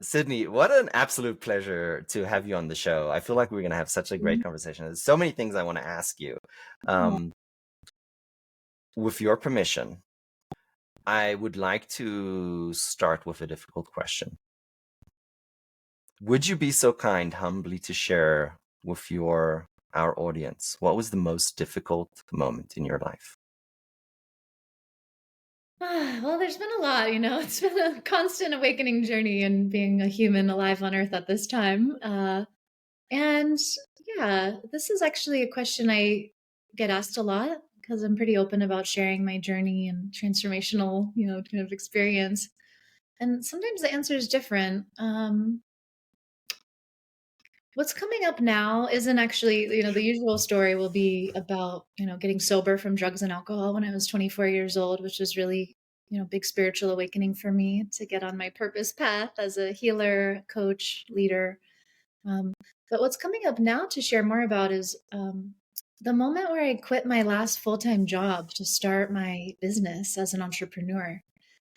Sydney, what an absolute pleasure to have you on the show. I feel like we're going to have such a great Mhm. conversation. There's so many things I want to ask you. Oh, Um, with your permission, I would like to start with a difficult question. Would you be so kind, humbly, to share with our audience what was the most difficult moment in your life? well, there's been a lot, It's been a constant awakening journey and being a human alive on Earth at this time. And yeah, this is actually a question I get asked a lot because I'm pretty open about sharing my journey and transformational, kind of experience. And sometimes the answer is different. What's coming up now isn't actually, the usual story will be about, getting sober from drugs and alcohol when I was 24 years old, which was really, big spiritual awakening for me to get on my purpose path as a healer, coach, leader. Um, but what's coming up now to share more about is the moment where I quit my last full time job to start my business as an entrepreneur.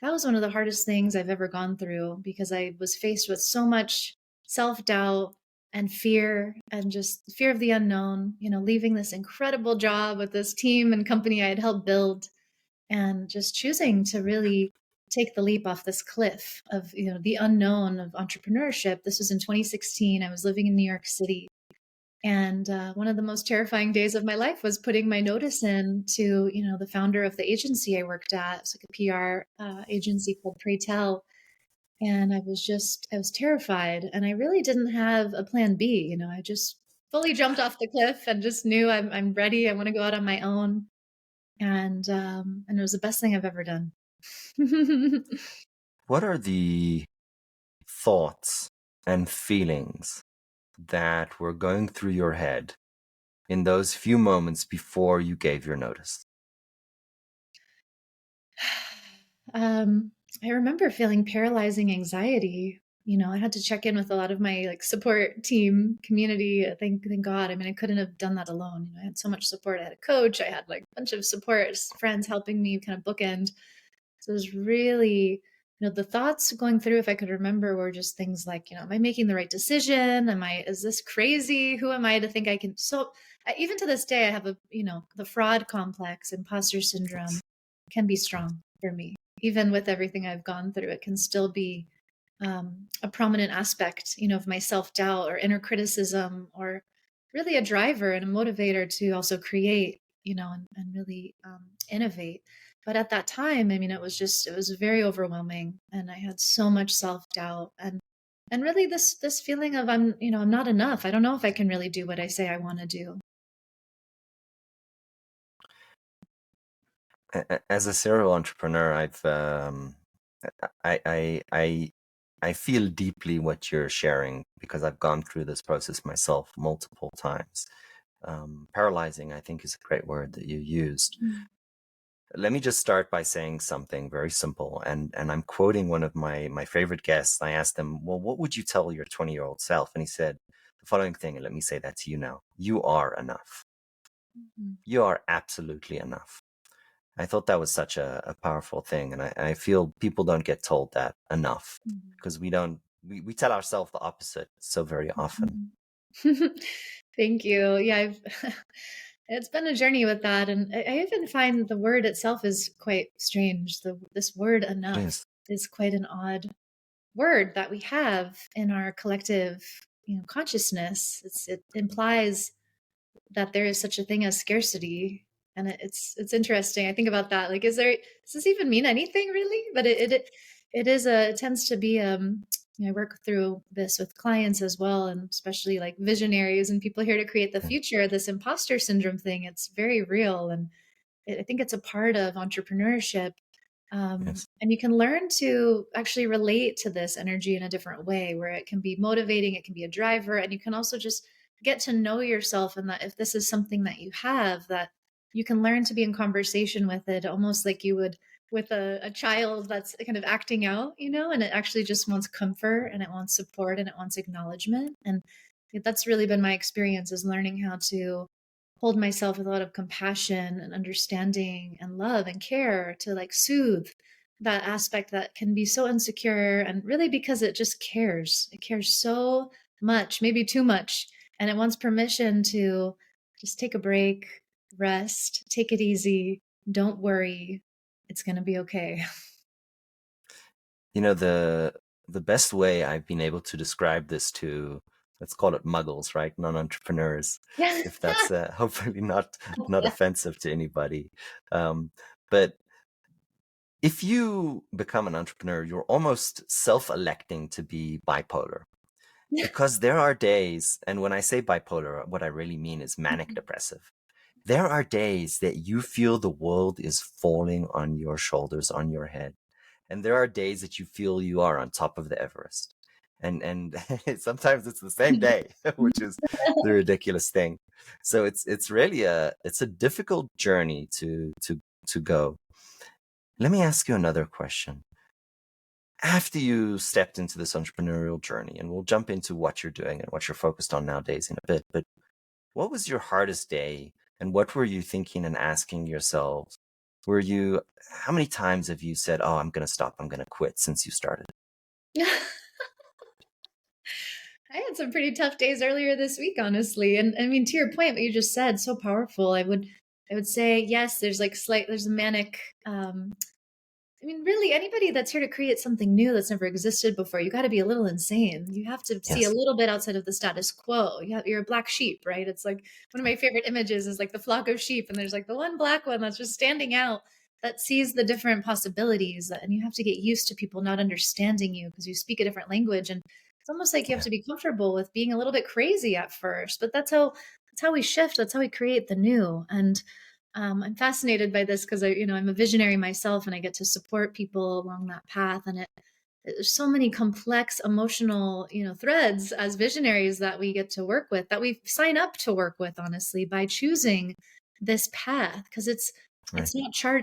That was one of the hardest things I've ever gone through because I was faced with so much self doubt and fear and just fear of the unknown, leaving this incredible job with this team and company I had helped build and just choosing to really take the leap off this cliff of, the unknown of entrepreneurship. This was in 2016. I was living in New York City. And one of the most terrifying days of my life was putting my notice in to, the founder of the agency I worked at. It's like a PR agency called Pray Tell. And I was terrified. And I really didn't have a plan B. I just fully jumped off the cliff and just knew I'm ready. I want to go out on my own. And it was the best thing I've ever done. What are the thoughts and feelings that were going through your head in those few moments before you gave your notice? Um, I remember feeling paralyzing anxiety. I had to check in with a lot of my like support team community. Thank God. I mean, I couldn't have done that alone. I had so much support. I had a coach. I had like a bunch of support friends helping me kind of bookend. So it was really, the thoughts going through, if I could remember, were just things like, am I making the right decision? Is this crazy? Who am I to think I can? So even to this day, I have the fraud complex, imposter syndrome can be strong for me. Even with everything I've gone through, it can still be a prominent aspect, of my self doubt or inner criticism, or really a driver and a motivator to also create, and really innovate. But at that time, I mean, it was very overwhelming, and I had so much self doubt and really this feeling of I'm not enough. I don't know if I can really do what I say I want to do. As a serial entrepreneur, I, I, I, I feel deeply what you're sharing because I've gone through this process myself multiple times. Paralyzing, I think, is a great word that you used. Mm. Let me just start by saying something very simple, and I'm quoting one of my favorite guests. I asked him, "Well, what would you tell your 20-year-old self?" And he said the following thing, and let me say that to you now: "You are enough. Mhm. You are absolutely enough." I thought that was such a powerful thing, and I feel people don't get told that enough Mhm. because we tell ourselves the opposite so very often. Mhm. Thank you. Yeah, I've it's been a journey with that, and I even find the word itself is quite strange. This word It "enough" is. is quite an odd word that we have in our collective, consciousness. It implies that there is such a thing as scarcity, and it's interesting. I think about that. Like, does this even mean anything really? But it tends to be I work through this with clients as well, and especially like visionaries and people here to create the Yeah. future. This imposter syndrome thing, it's very real, and I think it's a part of entrepreneurship. Yes. And you can learn to actually relate to this energy in a different way, where it can be motivating, it can be a driver, and you can also just get to know yourself. And that if this is something that you have, that you can learn to be in conversation with it, almost like you would with a child that's kind of acting out, and it actually just wants comfort and it wants support and it wants acknowledgement. And that's really been my experience, is learning how to hold myself with a lot of compassion and understanding and love and care to like soothe that aspect that can be so insecure, and really because it just cares. It cares so much, maybe too much, and it wants permission to just take a break, rest, take it easy, don't worry. It's going to be okay. You know, the best way I've been able to describe this to, let's call it muggles, right? Non-entrepreneurs, Yeah. if that's hopefully not offensive to anybody. Um, but if you become an entrepreneur, you're almost self-electing to be bipolar. Because there are days, and when I say bipolar, what I really mean is manic depressive. There are days that you feel the world is falling on your shoulders, on your head. And there are days that you feel you are on top of the Everest. And sometimes it's the same day, which is the ridiculous thing. So it's really it's a difficult journey to go. Let me ask you another question. After you stepped into this entrepreneurial journey, and we'll jump into what you're doing and what you're focused on nowadays in a bit, but what was your hardest day, and what were you thinking and asking yourselves? How many times have you said, "Oh, I'm going to stop, I'm going to quit," since you started? I had some pretty tough days earlier this week, honestly. And I mean, to your point, what you just said, so powerful. I would say, yes, there's a manic, I mean, really, anybody that's here to create something new that's never existed before, you got to be a little insane. You have to see a Yes. little bit outside of the status quo. You're a black sheep, right? It's like one of my favorite images is like the flock of sheep, and there's like the one black one that's just standing out that sees the different possibilities. And you have to get used to people not understanding you because you speak a different language. And it's almost like you have Yeah. to be comfortable with being a little bit crazy at first, but that's how we shift. That's how we create the new. And I'm fascinated by this because I'm a visionary myself, and I get to support people along that path. And there's so many complex emotional, threads as visionaries that we get to work with, that we sign up to work with, honestly, by choosing this path, because Right.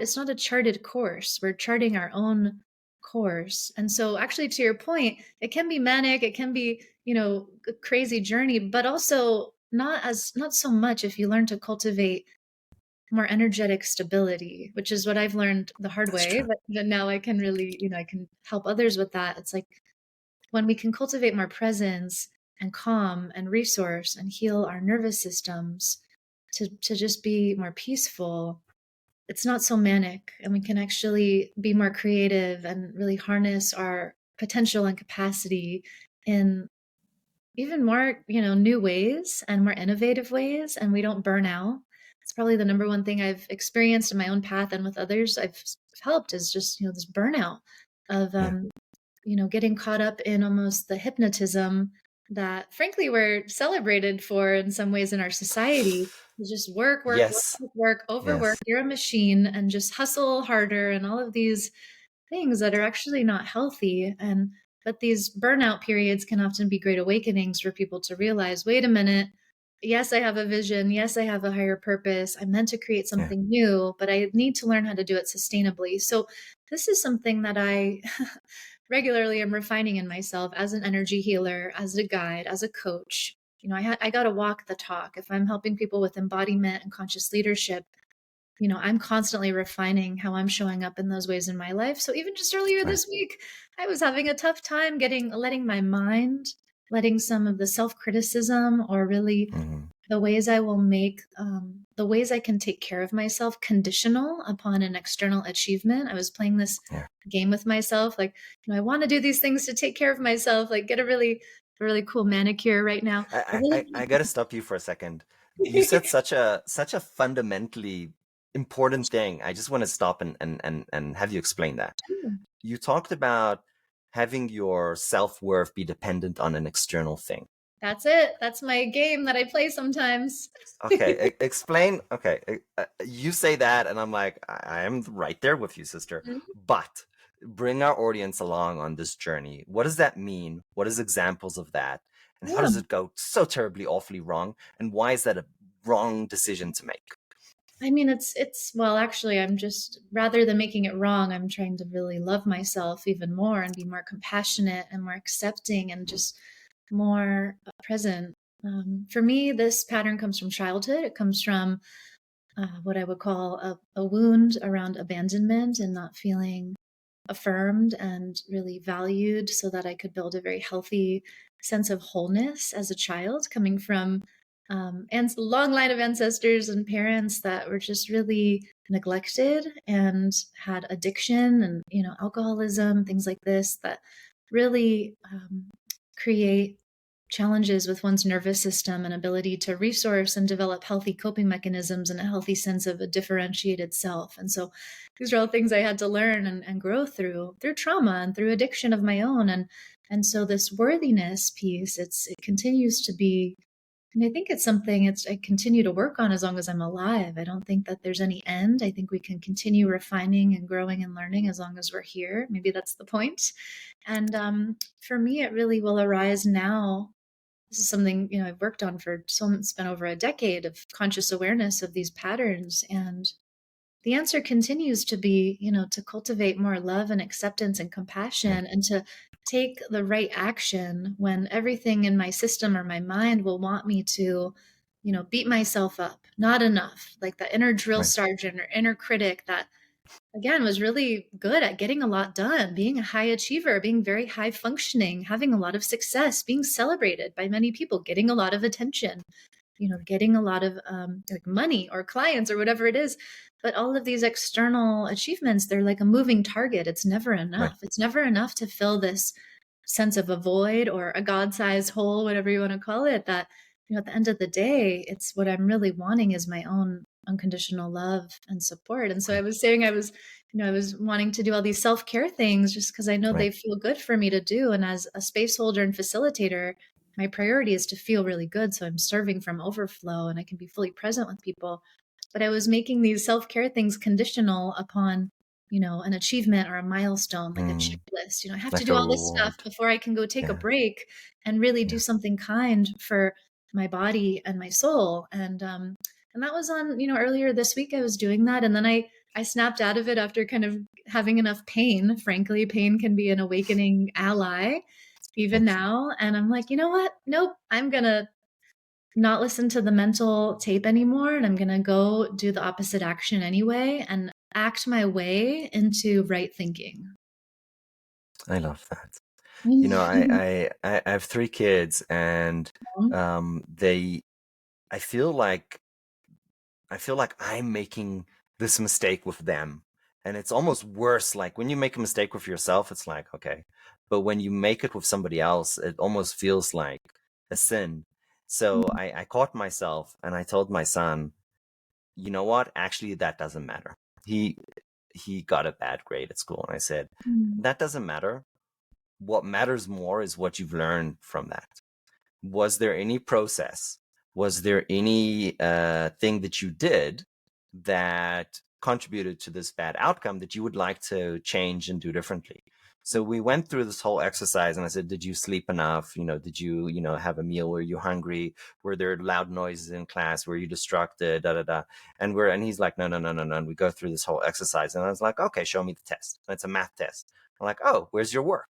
it's not a charted course. We're charting our own course. And so, actually, to your point, it can be manic, it can be, a crazy journey, but also not so much if you learn to cultivate more energetic stability, which is what I've learned the hard That's way. true. But now I can really, I can help others with that. It's like when we can cultivate more presence and calm and resource and heal our nervous systems to just be more peaceful, it's not so manic, and we can actually be more creative and really harness our potential and capacity in even more, new ways and more innovative ways, and we don't burn out. It's probably the number one thing I've experienced in my own path and with others I've helped, is just, this burnout of, Yeah. getting caught up in almost the hypnotism that frankly we're celebrated for in some ways in our society. To just work, work, work, Yes. work, work, overwork, Yes. you're a machine, and just hustle harder, and all of these things that are actually not healthy. And but these burnout periods can often be great awakenings for people to realize, wait a minute, yes, I have a vision, yes, I have a higher purpose, I'm meant to create Yeah. something new, but I need to learn how to do it sustainably. So this is something that I regularly am refining in myself as an energy healer, as a guide, as a coach. I got to walk the talk. If I'm helping people with embodiment and conscious leadership, I'm constantly refining how I'm showing up in those ways in my life. So even just earlier Right. this week, I was having a tough time letting my mind, letting some of the self-criticism, or really Hmm. the ways I can take care of myself conditional upon an external achievement. I was playing this Yeah. game with myself, like, I want to do these things to take care of myself, like get a really cool manicure right now. I I got to stop you for a second. You said really such a fundamentally important thing. I just want to stop and have you explain that. You talked about having your self-worth be dependent on an external thing. That's it. That's my game that I play sometimes. Okay, explain. Okay, you say that, and I'm like, I am right there with you, sister. Mhm. But bring our audience along on this journey. What does that mean? What is examples of that? And how Yeah. does it go so terribly, awfully wrong? And why is that a wrong decision to make? I mean, well, actually, I'm just, rather than making it wrong, I'm trying to really love myself even more and be more compassionate and more accepting and just more present. For me, this pattern comes from childhood. It comes from what I would call a wound around abandonment and not feeling affirmed and really valued so that I could build a very healthy sense of wholeness as a child, coming from and long line of ancestors and parents that were just really neglected and had addiction and alcoholism, things like this that really create challenges with one's nervous system and ability to resource and develop healthy coping mechanisms and a healthy sense of a differentiated self. And so these are all things I had to learn and grow through trauma and through addiction of my own. And so this worthiness piece, it continues to be, and I think it's something I continue to work on as long as I'm alive. I don't think that there's any end. I think we can continue refining and growing and learning as long as we're here. Maybe that's the point. And for me, it really will arise now. This is something I've worked on for it's been over a decade of conscious awareness of these patterns. And the answer continues to be, to cultivate more love and acceptance and Right. compassion and to take the right action when everything in my system or my mind will want me to, beat myself up. Not enough. Like the inner drill Right. sergeant or inner critic that again was really good at getting a lot done, being a high achiever, being very high functioning, having a lot of success, being celebrated by many people, getting a lot of attention, getting a lot of like money or clients or whatever it is. But all of these external achievements, they're like a moving target. It's never Right. enough. It's never enough to fill this sense of a void or a God-sized hole, whatever you want to call it, that, at the end of the day, it's what I'm really wanting is my own unconditional love and support. And so I Right. was saying I was wanting to do all these self-care things just because I know Right. they feel good for me to do. And as a space holder and facilitator, my priority is to feel really good. So I'm serving from overflow and I can be fully present with people. But I was making these self-care things conditional upon, an achievement or a milestone, like a Mm, checklist. I have to like do a all this stuff reward. before I can go take a Yeah. break and really do Yeah. something kind for my body and my soul. And that was on, earlier this week I was doing that. And then I snapped out of it after kind of having enough pain. Frankly, pain can be an awakening ally even Yes. now. And I'm like, you know what? Nope. I'm going to not listen to the mental tape anymore. And I'm going to go do the opposite action anyway and act my way into right thinking. I love that. Mhm. I have three kids, and they. I feel like I'm making this mistake with them, and it's almost worse. Like when you make a mistake with yourself, it's like okay, but when you make it with somebody else, it almost feels like a sin. So I caught myself, and I told my son, you know what? Actually, that doesn't matter. He he got a bad grade at school, and I said, Mhm. that doesn't matter. What matters more is what you've learned from that. Was there any process? Was there any thing that you did that contributed to this bad outcome that you would like to change and do differently? So we went through this whole exercise, and I said, did you sleep enough? Did you, have a meal? Were you hungry? Were there loud noises in class? Were you distracted? Da da da. And he's like, no, no, no, no, no. And we go through this whole exercise, and I was like, okay, show me the test. And it's a math test. I'm like, oh, where's your work?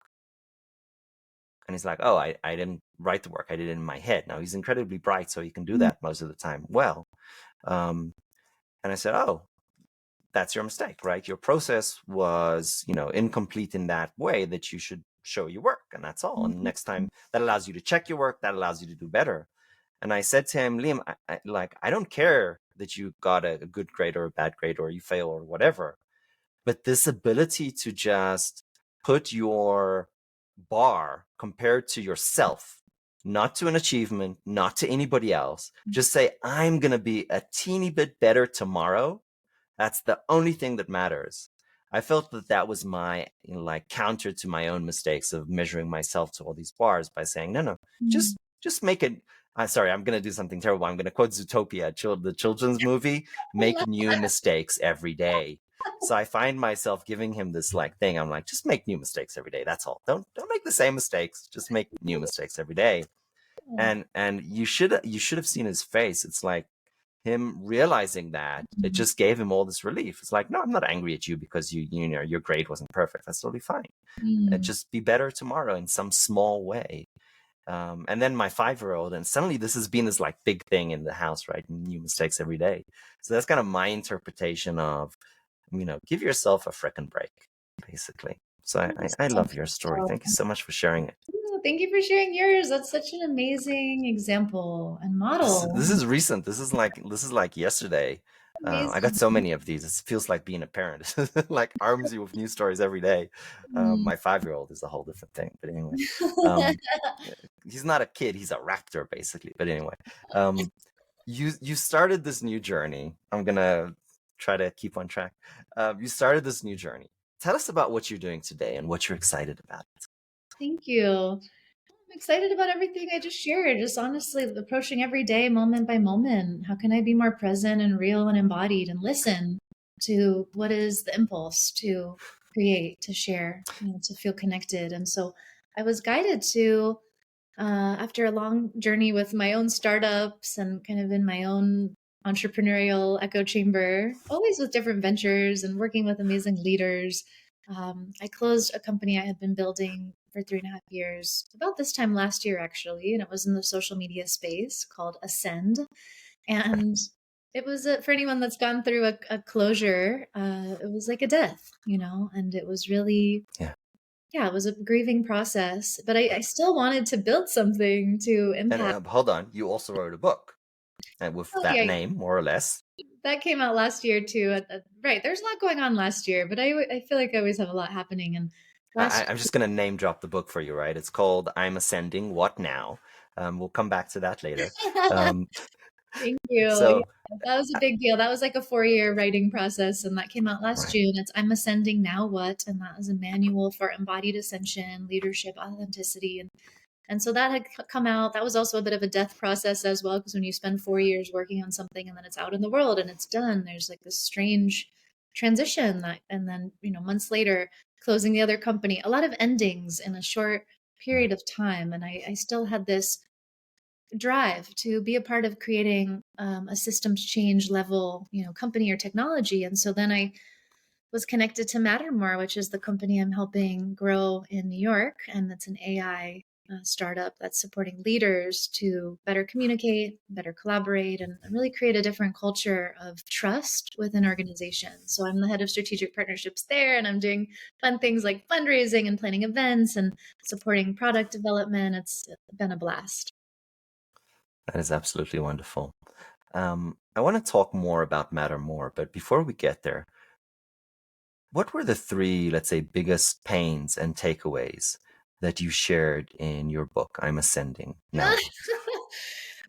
And he's like, oh, I didn't write the work. I did it in my head. Now he's incredibly bright, so he can do Mhm. that most of the time well. Um, and I said, oh, that's your mistake, right? Your process was, incomplete in that way that you should show your work. And that's all. And next time that allows you to check your work, that allows you to do better. And I said to him, Liam, I don't care that you got a good grade or a bad grade or you fail or whatever. But this ability to just put your bar compared to yourself, not to an achievement, not to anybody else, just say, I'm going to be a teeny bit better tomorrow. That's the only thing that matters. I felt that that was my, like counter to my own mistakes of measuring myself to all these bars by saying, no, no, Mhm. just make it. Sorry, I'm going to do something terrible. I'm going to quote Zootopia, the children's movie, I make love new mistakes every day. So I find myself giving him this like thing. I'm like, just make new mistakes every day. That's all. Don't make the same mistakes. Just make new mistakes every day. that. And you should have seen his face. It's like him realizing that it Mhm. just gave him all this relief. It's like, no, I'm not angry at you because your grade wasn't perfect. That's totally fine. Mm. Just be better tomorrow in some small way. And then my 5-year-old, and suddenly this has been this like big thing in the house, right? New mistakes every day. So that's kind of my interpretation of, give yourself a frickin' break, basically. So Thank you I so love your story. much. Thank you so much for sharing it. Oh, thank you for sharing yours. That's such an amazing example and model. This is recent. This is like yesterday. I got Amazing. so many of these. It feels like being a parent. Like arms you with new stories every day. Mm. My 5-year-old is a whole different thing. But anyway, um, he's not a kid. He's a raptor basically. But anyway, um, you started this new journey. I'm gonna try to keep on track. You started this new journey. Tell us about what you're doing today and what you're excited about. Thank you. I'm excited about everything I just shared. Just honestly approaching every day, moment by moment. How can I be more present and real and embodied and listen to what is the impulse to create, to share, to feel connected? And so I was guided to, after a long journey with my own startups and kind of in my own entrepreneurial echo chamber, always with different ventures and working with amazing leaders. I closed a company I had been building for 3.5 years, about this time last year, actually, and it was in the social media space called Ascend. And it was for anyone that's gone through a closure, it was like a death, and it was really, Yeah. yeah, it was a grieving process, but I still wanted to build something to And impact. hold on, you also wrote a book, and with Oh, that yeah, name, more or less. that came out last year too. Right, there's a lot going on last year, but I feel like I always have a lot happening. And last I'm just going to name drop the book for you, right? It's called I'm Ascending. What Now? We'll come back to that later. Um, Thank you. so, Yeah, that was a big deal. That was like a 4-year writing process, and that came out last right. June. It's I'm Ascending Now What? And that is a manual for embodied ascension, leadership, authenticity. And so that had come out. That was also a bit of a death process as well, because when you spend 4 years working on something and then it's out in the world and it's done, there's like this strange transition that, and then, months later, closing the other company, a lot of endings in a short Yeah. period of time. And I still had this drive to be a part of creating a systems change level, company or technology. And so then I was connected to Mattermore, which is the company I'm helping grow in New York, and that's an AI startup that's supporting leaders to better communicate, better collaborate, and really create a different culture of trust within organizations. So I'm the head of strategic partnerships there, and I'm doing fun things like fundraising and planning events and supporting product development. It's been a blast. That is absolutely wonderful. I want to talk more about Matter More, but before we get there, what were the three, let's say, biggest pains and takeaways that you shared in your book, I'm Ascending? Now what?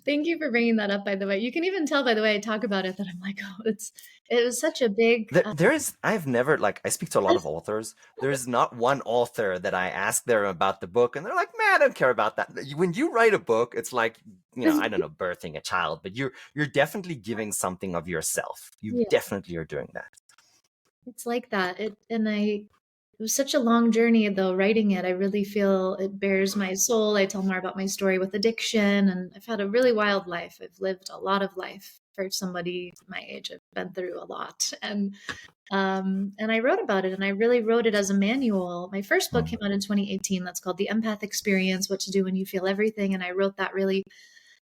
Thank you for bringing that up, by the way. You can even tell by the way I talk about it that I'm like, oh, it was such a big. There is, I've never, like, I speak to a lot of authors. There is not one author that I ask them about the book and they're like, man, I don't care about that. When you write a book, it's like, I don't know, birthing a child, but you're definitely giving something of yourself. You Yeah, definitely are doing that. it's like that. It was such a long journey though, writing it. I really feel it bears my soul. I tell more about my story with addiction, and I've had a really wild life. I've lived a lot of life for somebody my age. I've been through a lot. And I wrote about it, and I really wrote it as a manual. My first book Mm. came out in 2018. That's called The Empath Experience: What to Do When You Feel Everything. And I wrote that really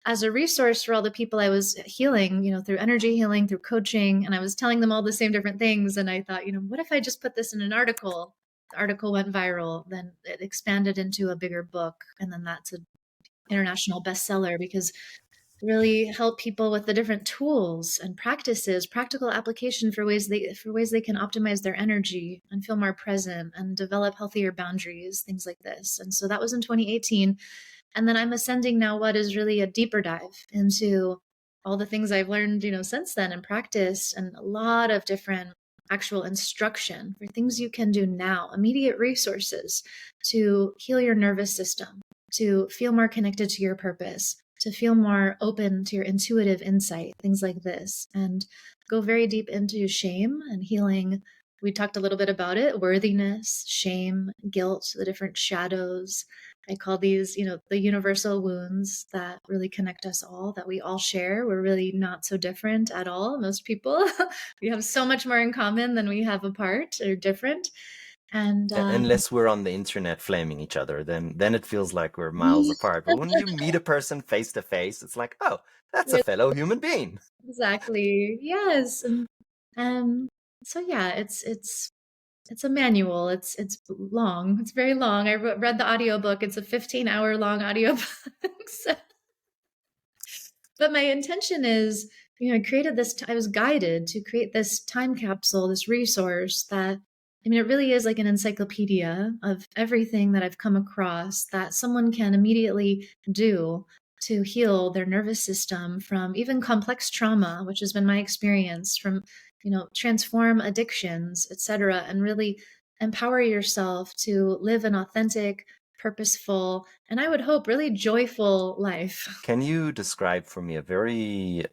as a resource for all the people I was healing, through energy healing, through coaching. And I was telling them all the same different things. And I thought, what if I just put this in an article? The article went viral, then it expanded into a bigger book. And then that's an international bestseller because really help people with the different tools and practices, practical application for ways they can optimize their energy and feel more present and develop healthier boundaries, things like this. And so that was in 2018. And then I'm Ascending Now What is really a deeper dive into all the things I've learned, since then and practiced, and a lot of different actual instruction for things you can do now, immediate resources to heal your nervous system, to feel more connected to your purpose, to feel more open to your intuitive insight, things like this, and go very deep into shame and healing. We talked a little bit about it: worthiness, shame, guilt, the different shadows. I call these, the universal wounds that really connect us all, that we all share. We're really not so different at all. Most people, we have so much more in common than we have apart or different. And Unless we're on the internet flaming each other, then it feels like we're miles apart. But when you meet a person face to face, it's like, oh, that's a really, fellow human being. exactly, yes. And so yeah, it's it's a manual. It's long. It's very long. I read the audiobook. It's a 15-hour long audiobook. So, but my intention is, I created this, I was guided to create this time capsule, this resource that, it really is like an encyclopedia of everything that I've come across that someone can immediately do to heal their nervous system from even complex trauma, which has been my experience, from, transform addictions, etc., and really empower yourself to live an authentic, purposeful, and I would hope really joyful life. Can you describe for me a very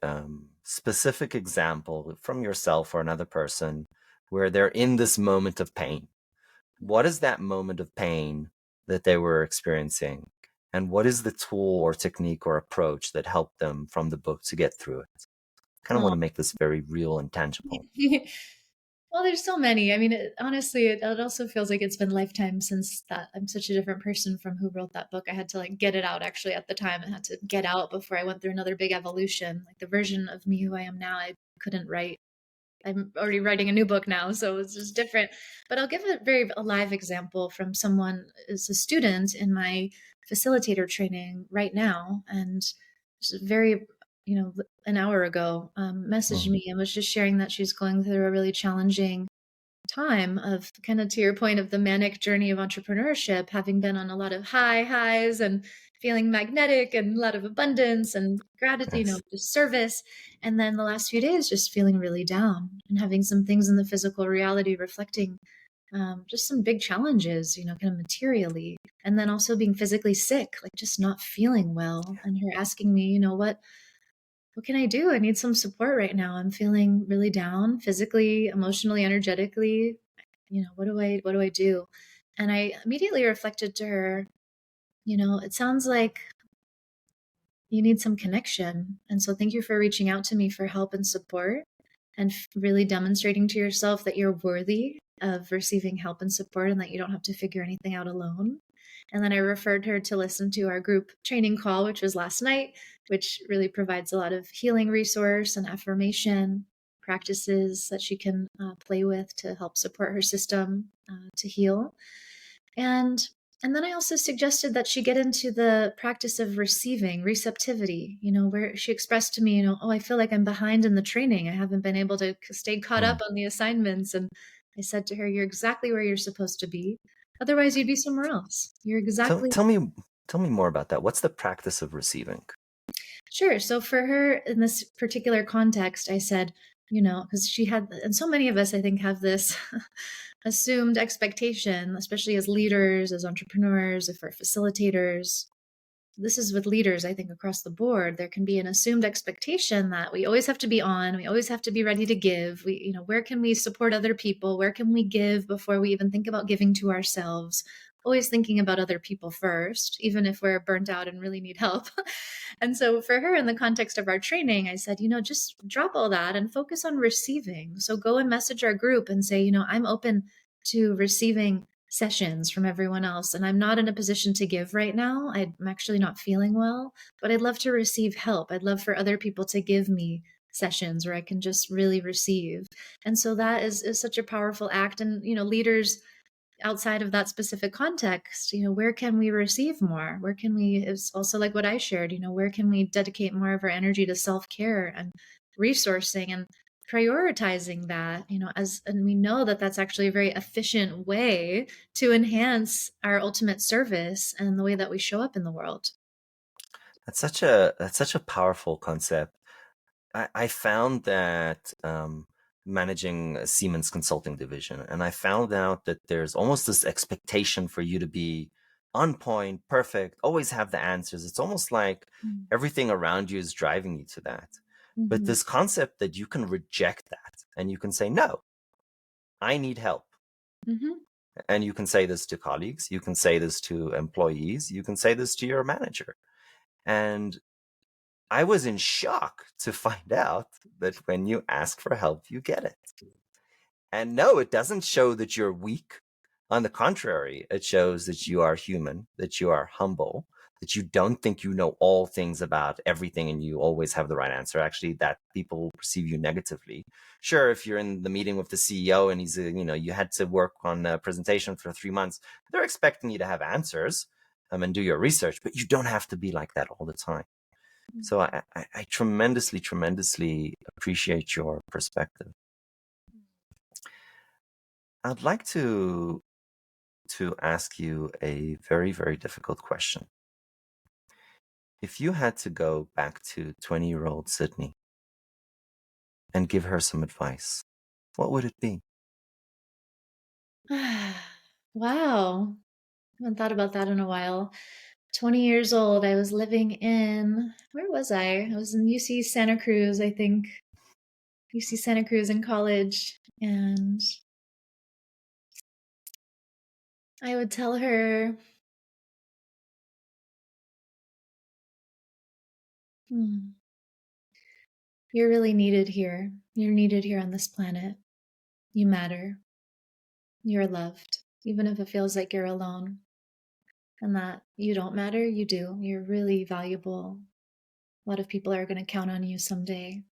specific example from yourself or another person where they're in this moment of pain? What is that moment of pain that they were experiencing? And what is the tool or technique or approach that helped them from the book to get through it? Kind of want Oh. to make this very real and tangible. Well, there's so many. Honestly, it also feels like it's been lifetime since that. I'm such a different person from who wrote that book. I had to like get it out actually at the time. I had to get out before I went through another big evolution. Like the version of me who I am now, I couldn't write. I'm already writing a new book now, so it's just different. But I'll give a very alive example from someone as a student in my facilitator training right now, and just very, an hour ago, messaged Mhm. me and was just sharing that she's going through a really challenging time of, kind of to your point of the manic journey of entrepreneurship, having been on a lot of highs and feeling magnetic and a lot of abundance and gratitude, Yes. just service. And then the last few days, just feeling really down and having some things in the physical reality reflecting just some big challenges, kind of materially. And then also being physically sick, like just not feeling well. And her asking me, what can I do? I need some support right now. I'm feeling really down physically, emotionally, energetically. What do I do? And I immediately reflected to her, it sounds like you need some connection. And so thank you for reaching out to me for help and support and really demonstrating to yourself that you're worthy of receiving help and support and that you don't have to figure anything out alone. And then I referred her to listen to our group training call, which was last night, which really provides a lot of healing resource and affirmation practices that she can play with to help support her system to heal. And and then I also suggested that she get into the practice of receiving, receptivity, where she expressed to me, oh, I feel like I'm behind in the training. I haven't been able to stay caught up Mm. on the assignments. And I said to her, you're exactly where you're supposed to be. Otherwise, you'd be somewhere else. You're Tell, exactly tell me, tell me more about that. What's the practice of receiving? sure. So for her in this particular context, I said, because she had, and so many of us, I think, have this assumed expectation, especially as leaders, as entrepreneurs, if we're facilitators. This is with leaders, I think, across the board. There can be an assumed expectation that we always have to be on, we always have to be ready to give. Where can we support other people? Where can we give before we even think about giving to ourselves? Always thinking about other people first, even if we're burnt out and really need help. And so for her, in the context of our training, I said, just drop all that and focus on receiving. So go and message our group and say, I'm open to receiving sessions from everyone else. And I'm not in a position to give right now. I'm actually not feeling well, but I'd love to receive help. I'd love for other people to give me sessions where I can just really receive. And so that is such a powerful act. And, leaders outside of that specific context, where can we receive more? Where can we, it's also like what I shared, where can we dedicate more of our energy to self-care and resourcing and prioritizing that, and we know that that's actually a very efficient way to enhance our ultimate service and the way that we show up in the world. That's such a powerful concept. I found that managing a Siemens consulting division, and I found out that there's almost this expectation for you to be on point, perfect, always have the answers. It's almost like everything around you is driving you to that. But Mm-hmm. this concept that you can reject that and you can say, no, I need help. Hmm. And you can say this to colleagues, you can say this to employees, you can say this to your manager. And I was in shock to find out that when you ask for help, you get it. And no, it doesn't show that you're weak. On the contrary, it shows that you are human, that you are humble, that you don't think you know all things about everything and you always have the right answer. Actually, that people perceive you negatively. Sure, if you're in the meeting with the CEO and you had to work on a presentation for 3 months, they're expecting you to have answers and do your research, but you don't have to be like that all the time. So I tremendously, tremendously appreciate your perspective. I'd like to ask you a very, very difficult question. If you had to go back to 20-year-old Sydney and give her some advice, what would it be? Wow. I haven't thought about that in a while. 20 years old, I was living in, where was I? I was in UC Santa Cruz, I think. UC Santa Cruz in college. And I would tell her, "Hmm, you're really needed here. You're needed here on this planet. You matter. You're loved, even if it feels like you're alone. And that you don't matter, you do. You're really valuable. A lot of people are going to count on you someday.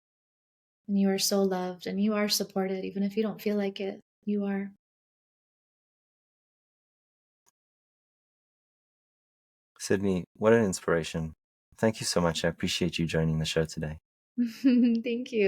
And you are so loved and you are supported, even if you don't feel like it. You are." Sydney, what an inspiration. Thank you so much. I appreciate you joining the show today. Thank you.